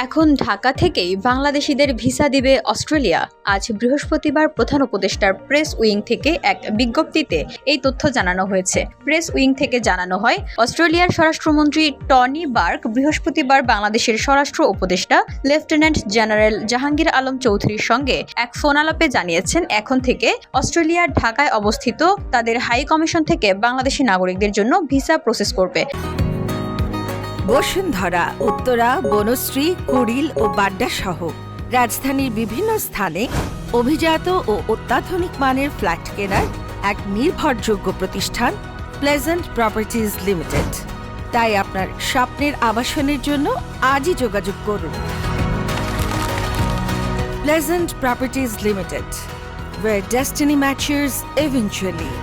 এখন ঢাকা থেকেই বাংলাদেশিদের ভিসা দিবে অস্ট্রেলিয়া। আজ বৃহস্পতিবার প্রধান উপদেষ্টার প্রেস উইং থেকে এক বিজ্ঞপ্তিতে এই তথ্য জানানো হয়েছে। প্রেস উইং থেকে জানানো হয়, অস্ট্রেলিয়ার স্বরাষ্ট্রমন্ত্রী টনি বার্ক বৃহস্পতিবার বাংলাদেশের স্বরাষ্ট্র উপদেষ্টা লেফটেন্যান্ট জেনারেল জাহাঙ্গীর আলম চৌধুরীর সঙ্গে এক ফোনালাপে জানিয়েছেন, এখন থেকে অস্ট্রেলিয়ার ঢাকায় অবস্থিত তাদের হাই কমিশন থেকে বাংলাদেশি নাগরিকদের জন্য ভিসা প্রসেস করবে। বসুন্ধরা, উত্তরা, বনশ্রী, কুড়িল ও বাড্ডা সহ রাজধানীর বিভিন্ন স্থানে অভিজাত ও অত্যাধুনিক মানের ফ্ল্যাট কেনার এক নির্ভরযোগ্য প্রতিষ্ঠান প্লেজেন্ট প্রপার্টিজ লিমিটেড। তাই আপনার স্বপ্নের আবাসনের জন্য আজই যোগাযোগ করুন। Pleasant properties limited, where destiny matches eventually.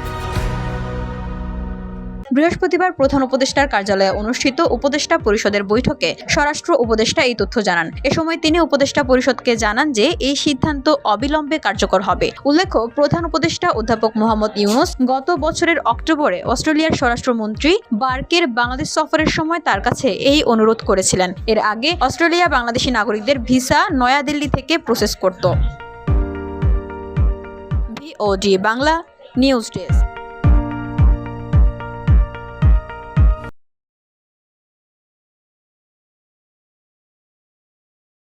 বৃহস্পতিবার প্রধান উপদেষ্টার কার্যালয়ে অনুষ্ঠিত উপদেষ্টা পরিষদের বৈঠকে স্বরাষ্ট্র উপদেষ্টা এই তথ্য জানান। এ সময় তিনি উপদেষ্টা পরিষদকে জানান যে এই সিদ্ধান্ত অবিলম্বে কার্যকর হবে। উল্লেখ্য, প্রধান উপদেষ্টা অধ্যাপক মোহাম্মদ ইউনূস গত বছরের অক্টোবরে অস্ট্রেলিয়ার স্বরাষ্ট্রমন্ত্রী বার্কের বাংলাদেশ সফরের সময় তার কাছে এই অনুরোধ করেছিলেন। এর আগে অস্ট্রেলিয়া বাংলাদেশি নাগরিকদের ভিসা নয়াদিল্লি থেকে প্রসেস করত। VOD Bangla news desk.